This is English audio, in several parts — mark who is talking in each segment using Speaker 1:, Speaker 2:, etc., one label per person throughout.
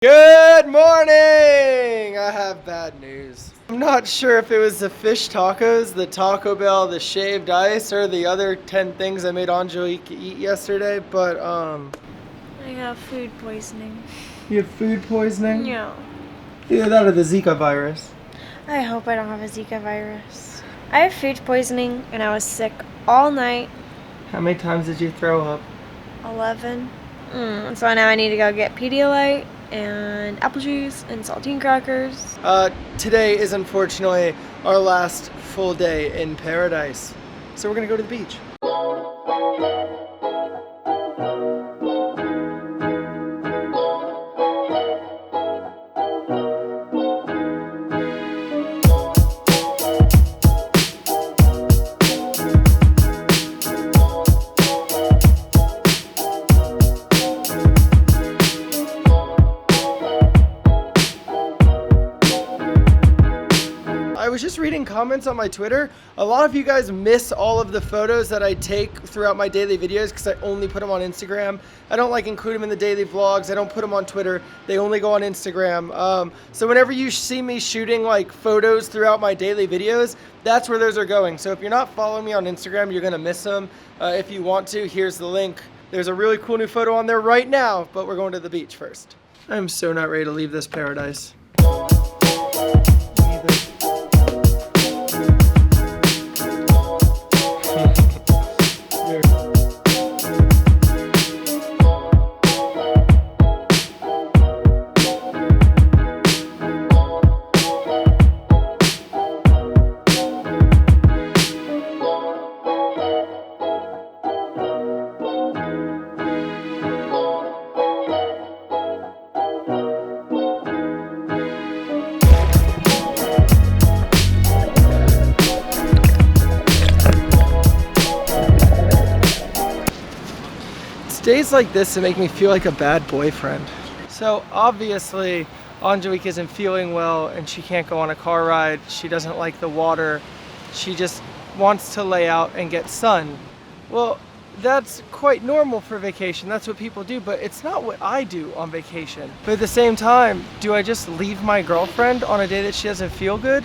Speaker 1: Good morning! I have bad news. I'm not sure if it was the fish tacos, the Taco Bell, the shaved ice, or the other 10 things I made Angelique eat yesterday, but
Speaker 2: I have food poisoning.
Speaker 1: You have food poisoning?
Speaker 2: Yeah.
Speaker 1: Either that or the Zika virus.
Speaker 2: I hope I don't have a Zika virus. I have food poisoning and I was sick all night.
Speaker 1: How many times did you throw up?
Speaker 2: 11. So now I need to go get Pedialyte and apple juice and saltine crackers.
Speaker 1: Today is unfortunately our last full day in paradise. So we're gonna go to the beach. I was just reading comments on my Twitter. A lot of you guys miss all of the photos that I take throughout my daily videos because I only put them on Instagram. I don't include them in the daily vlogs. I don't put them on Twitter. They only go on Instagram. So whenever you see me shooting photos throughout my daily videos, that's where those are going. So if you're not following me on Instagram, you're gonna miss them. If you want to, here's the link. There's a really cool new photo on there right now, but we're going to the beach first. I'm so not ready to leave this paradise. Days like this that make me feel like a bad boyfriend. So obviously Angelique isn't feeling well and she can't go on a car ride. She doesn't like the water. She just wants to lay out and get sun. Well, that's quite normal for vacation. That's what people do, but it's not what I do on vacation. But at the same time, do I just leave my girlfriend on a day that she doesn't feel good?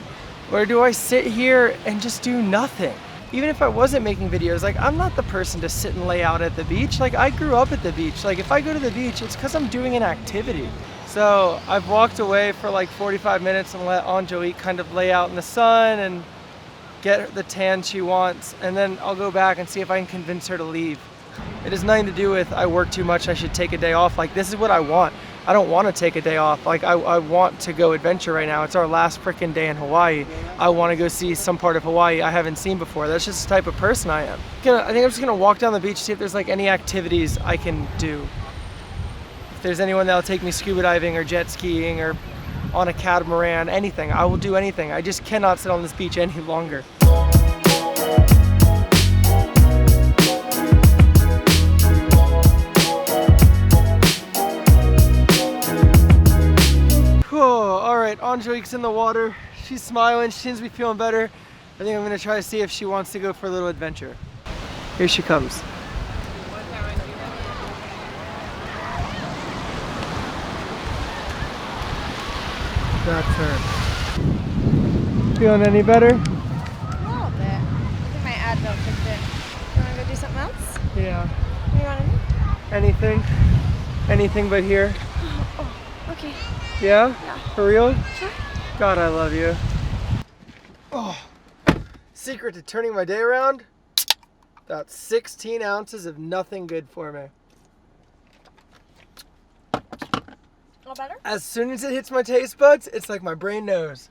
Speaker 1: Or do I sit here and just do nothing? Even if I wasn't making videos, I'm not the person to sit and lay out at the beach. I grew up at the beach. If I go to the beach, it's because I'm doing an activity. So I've walked away for 45 minutes and let Angelique kind of lay out in the sun and get the tan she wants. And then I'll go back and see if I can convince her to leave. It has nothing to do with I work too much, I should take a day off. This is what I want. I don't want to take a day off. I want to go adventure right now. It's our last freaking day in Hawaii. I want to go see some part of Hawaii I haven't seen before. That's just the type of person I am. I think I'm just gonna walk down the beach, see if there's any activities I can do. If there's anyone that'll take me scuba diving or jet skiing or on a catamaran, anything. I will do anything. I just cannot sit on this beach any longer. Alright, Angelique's in the water. She's smiling. She seems to be feeling better. I think I'm going to try to see if she wants to go for a little adventure. Here she comes. That's her. Feeling any better?
Speaker 2: A little bit. I think my Advil kicked in. You want to go do something else?
Speaker 1: Yeah.
Speaker 2: What do you want to do?
Speaker 1: Anything? Anything but here?
Speaker 2: Oh, okay.
Speaker 1: Yeah?
Speaker 2: Yeah.
Speaker 1: For real?
Speaker 2: Sure.
Speaker 1: God, I love you. Oh, secret to turning my day around? About 16 ounces of nothing good for me.
Speaker 2: All better?
Speaker 1: As soon as it hits my taste buds, it's like my brain knows.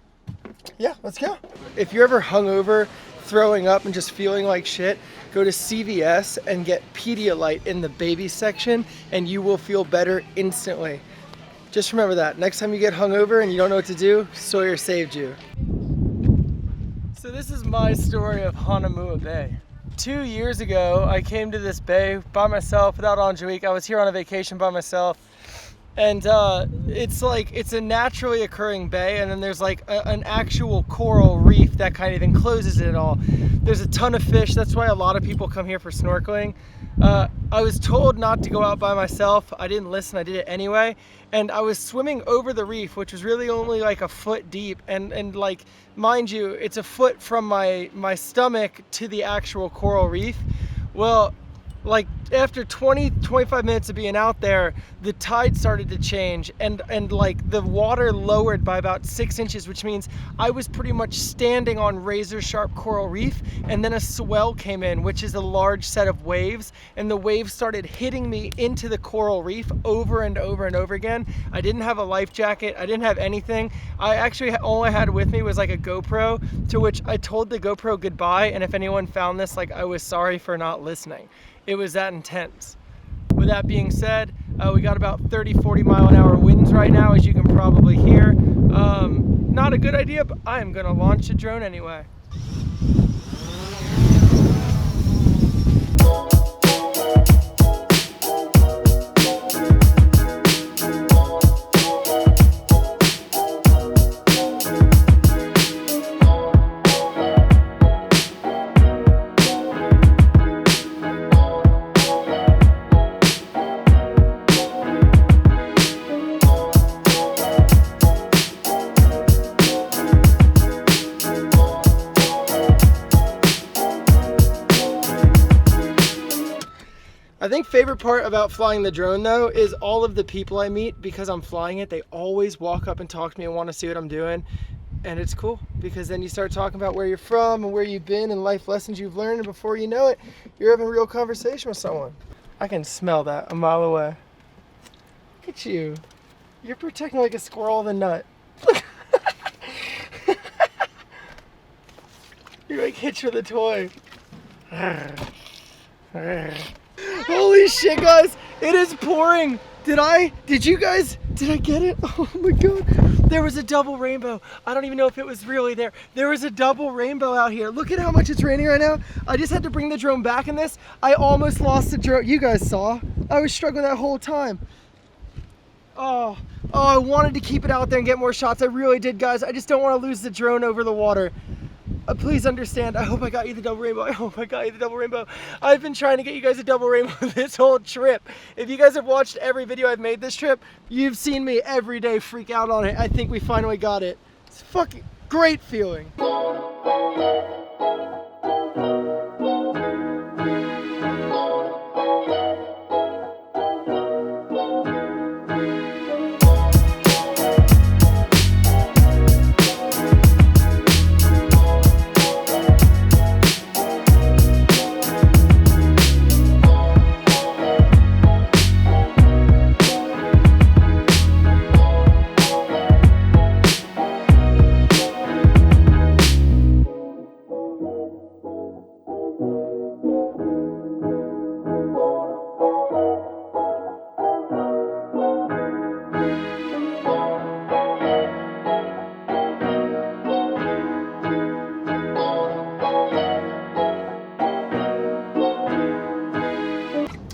Speaker 1: Yeah, let's go. If you're ever hungover, throwing up, and just feeling like shit, go to CVS and get Pedialyte in the baby section, and you will feel better instantly. Just remember that. Next time you get hungover and you don't know what to do, Sawyer saved you. So this is my story of Hanamua Bay. 2 years ago, I came to this bay by myself without Angelique. I was here on a vacation by myself. And it's a naturally occurring bay, and then there's an actual coral reef that kind of encloses it all. There's a ton of fish. That's why a lot of people come here for snorkeling. I was told not to go out by myself. I didn't listen, I did it anyway. And I was swimming over the reef, which was really only like a foot deep. And like, mind you, it's a foot from my stomach to the actual coral reef. Well, like after 25 minutes of being out there, the tide started to change and like the water lowered by about 6 inches, which means I was pretty much standing on razor sharp coral reef, and then a swell came in, which is a large set of waves, and the waves started hitting me into the coral reef over and over and over again. I didn't have a life jacket, I didn't have anything. I actually, all I had with me was like a GoPro, to which I told the GoPro goodbye, and if anyone found this, like, I was sorry for not listening. It was that intense. With that being said, we got about 30-40 mile an hour winds right now, as you can probably hear. Not a good idea, but I am gonna launch the drone anyway. I think favorite part about flying the drone though is all of the people I meet, because I'm flying it. They always walk up and talk to me and want to see what I'm doing, and it's cool because then you start talking about where you're from and where you've been and life lessons you've learned, and before you know it, you're having a real conversation with someone. I can smell that a mile away. Look at you. You're protecting like a squirrel with a nut. You're like Hitch with a toy. Holy shit, guys, it is pouring. Did I get it? Oh my god, there was a double rainbow. I don't even know if it was really there. There was a double rainbow out here. Look at how much it's raining right now. I just had to bring the drone back in this. I almost lost the drone. You guys saw. I was struggling that whole time. Oh, I wanted to keep it out there and get more shots. I really did, guys. I just don't want to lose the drone over the water. Please understand, I hope I got you the double rainbow. I hope I got you the double rainbow. I've been trying to get you guys a double rainbow this whole trip. If you guys have watched every video I've made this trip, you've seen me every day freak out on it. I think we finally got it. It's a fucking great feeling.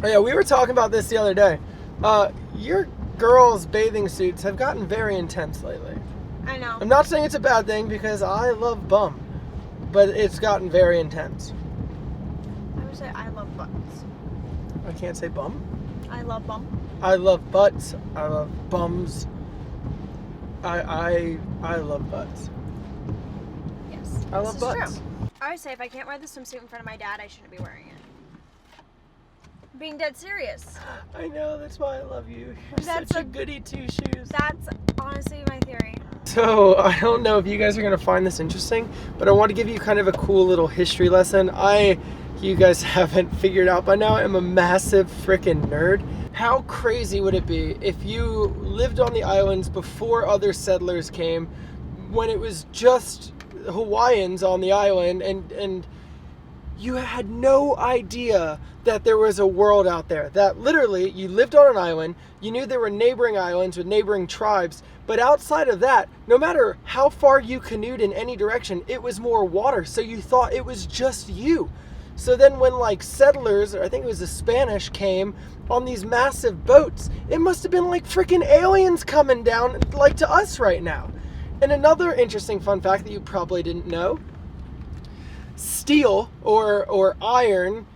Speaker 1: Yeah, we were talking about this the other day. Your girls' bathing suits have gotten very intense lately.
Speaker 2: I know.
Speaker 1: I'm not saying it's a bad thing because I love bum, but it's gotten very intense.
Speaker 2: I would say I love butts.
Speaker 1: I can't say bum.
Speaker 2: I love bum.
Speaker 1: I love butts. I love bums. I love butts.
Speaker 2: Yes.
Speaker 1: I love butts.
Speaker 2: True. I would say if I can't wear the swimsuit in front of my dad, I shouldn't be wearing it. Being dead serious.
Speaker 1: I know, that's why I love you. You're such a goody two-shoes.
Speaker 2: That's honestly my theory.
Speaker 1: So, I don't know if you guys are going to find this interesting, but I want to give you kind of a cool little history lesson. You guys haven't figured out by now, I'm a massive freaking nerd. How crazy would it be if you lived on the islands before other settlers came, when it was just Hawaiians on the island, and you had no idea that there was a world out there, that literally you lived on an island, you knew there were neighboring islands with neighboring tribes, but outside of that, no matter how far you canoed in any direction, it was more water, so you thought it was just you. So then when like settlers, or I think it was the Spanish, came on these massive boats, it must have been like freaking aliens coming down like to us right now. And another interesting fun fact that you probably didn't know, steel or iron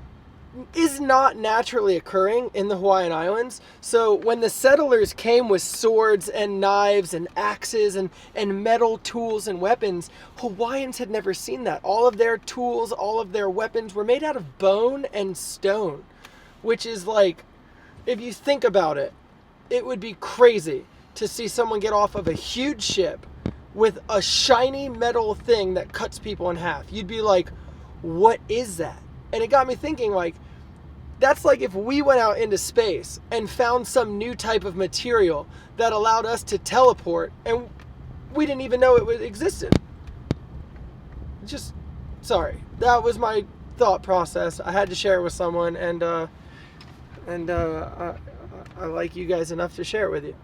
Speaker 1: is not naturally occurring in the Hawaiian Islands. So when the settlers came with swords and knives and axes and metal tools and weapons, Hawaiians had never seen that. All of their tools, all of their weapons were made out of bone and stone, which is like, if you think about it, it would be crazy to see someone get off of a huge ship with a shiny metal thing that cuts people in half. You'd be like, what is that? And it got me thinking, like, that's like if we went out into space and found some new type of material that allowed us to teleport and we didn't even know it existed. Just, sorry. That was my thought process. I had to share it with someone, and I like you guys enough to share it with you.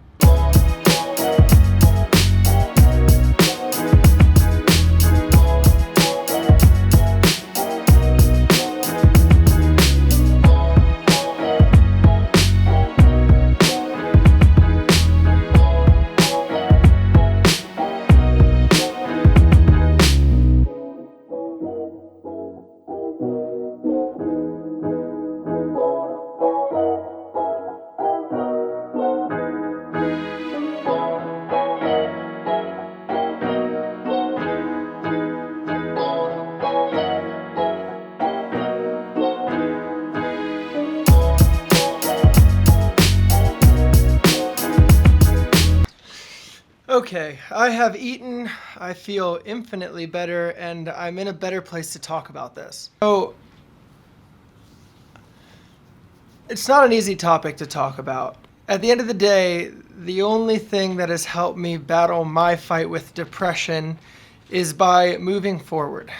Speaker 1: Okay, I have eaten, I feel infinitely better, and I'm in a better place to talk about this. So, it's not an easy topic to talk about. At the end of the day, the only thing that has helped me battle my fight with depression is by moving forward.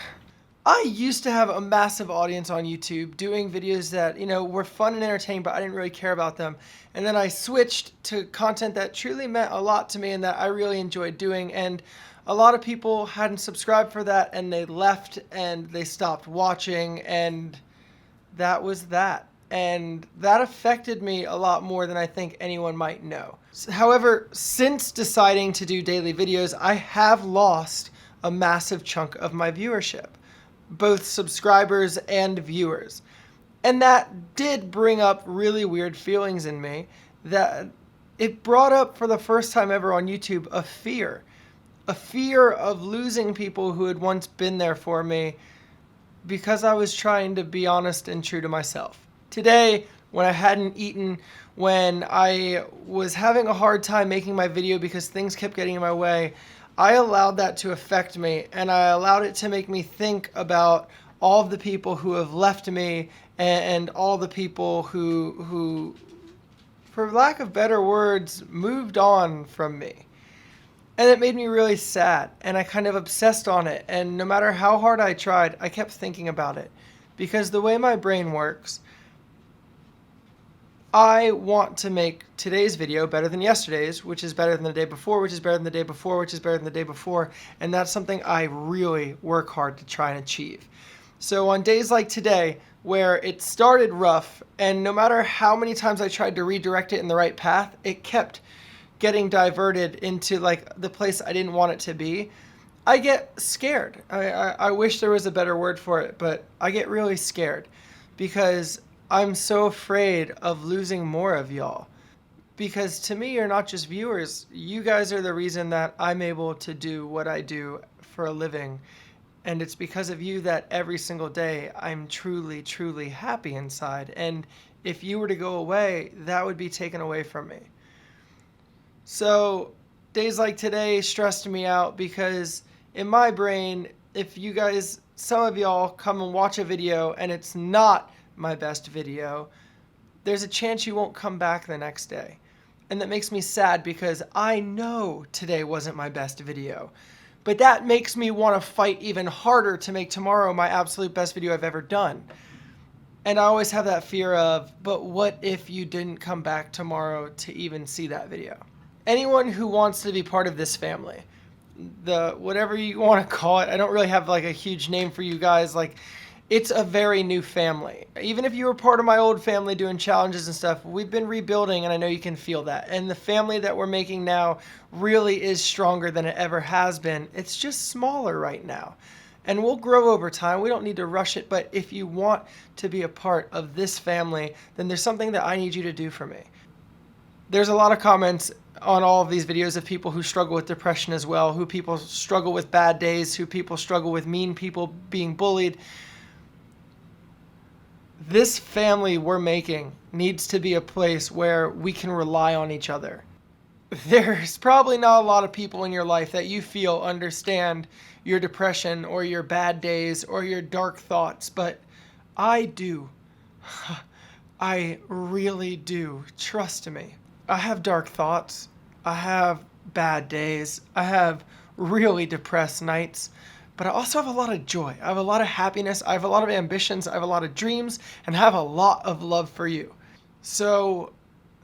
Speaker 1: I used to have a massive audience on YouTube doing videos that, were fun and entertaining, but I didn't really care about them. And then I switched to content that truly meant a lot to me and that I really enjoyed doing. And a lot of people hadn't subscribed for that, and they left and they stopped watching, and that was that. And that affected me a lot more than I think anyone might know. However, since deciding to do daily videos, I have lost a massive chunk of my viewership, both subscribers and viewers. And that did bring up really weird feelings in me. That it brought up, for the first time ever on YouTube, a fear of losing people who had once been there for me because I was trying to be honest and true to myself. Today, when I hadn't eaten, when I was having a hard time making my video because things kept getting in my way, I allowed that to affect me, and I allowed it to make me think about all of the people who have left me and all the people who, for lack of better words, moved on from me. And it made me really sad, and I kind of obsessed on it, and no matter how hard I tried, I kept thinking about it. Because the way my brain works, I want to make today's video better than yesterday's, which is better than the day before, which is better than the day before, which is better than the day before, and that's something I really work hard to try and achieve. So on days like today, where it started rough, and no matter how many times I tried to redirect it in the right path, it kept getting diverted into like the place I didn't want it to be, I get scared. I wish there was a better word for it, but I get really scared because I'm so afraid of losing more of y'all. Because to me, you're not just viewers. You guys are the reason that I'm able to do what I do for a living. And it's because of you that every single day I'm truly, truly happy inside. And if you were to go away, that would be taken away from me. So days like today stressed me out because in my brain, if you guys, some of y'all come and watch a video and it's not my best video, there's a chance you won't come back the next day. And that makes me sad because I know today wasn't my best video. But that makes me want to fight even harder to make tomorrow my absolute best video I've ever done. And I always have that fear of, but what if you didn't come back tomorrow to even see that video? Anyone who wants to be part of this family, whatever you want to call it, I don't really have like a huge name for you guys. Like, it's a very new family. Even if you were part of my old family doing challenges and stuff, we've been rebuilding, and I know you can feel that. And the family that we're making now really is stronger than it ever has been. It's just smaller right now. and we'll grow over time. We don't need to rush it, but if you want to be a part of this family, then there's something that I need you to do for me. There's a lot of comments on all of these videos of people who struggle with depression as well, who people struggle with bad days, who people struggle with mean people being bullied. This family we're making needs to be a place where we can rely on each other. There's probably not a lot of people in your life that you feel understand your depression or your bad days or your dark thoughts, but I do. I really do. Trust me. I have dark thoughts. I have bad days. I have really depressed nights. But I also have a lot of joy. I have a lot of happiness. I have a lot of ambitions. I have a lot of dreams. And I have a lot of love for you. So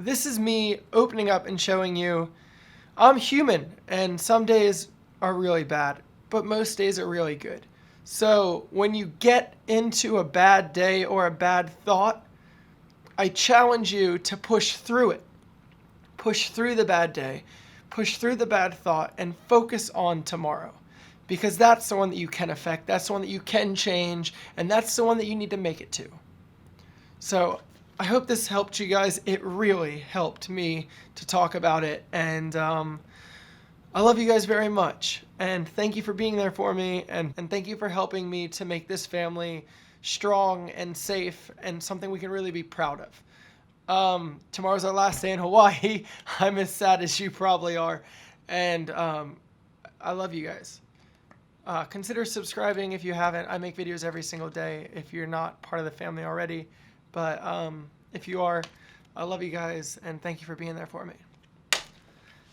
Speaker 1: this is me opening up and showing you I'm human. And some days are really bad. But most days are really good. So when you get into a bad day or a bad thought, I challenge you to push through it. Push through the bad day. Push through the bad thought and focus on tomorrow. Because that's the one that you can affect. That's the one that you can change. And that's the one that you need to make it to. So I hope this helped you guys. It really helped me to talk about it. And I love you guys very much. And thank you for being there for me. And thank you for helping me to make this family strong and safe and something we can really be proud of. Tomorrow's our last day in Hawaii. I'm as sad as you probably are. And I love you guys. Consider subscribing if you haven't. I make videos every single day if you're not part of the family already. But if you are, I love you guys and thank you for being there for me.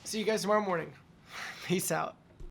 Speaker 1: See you guys tomorrow morning. Peace out.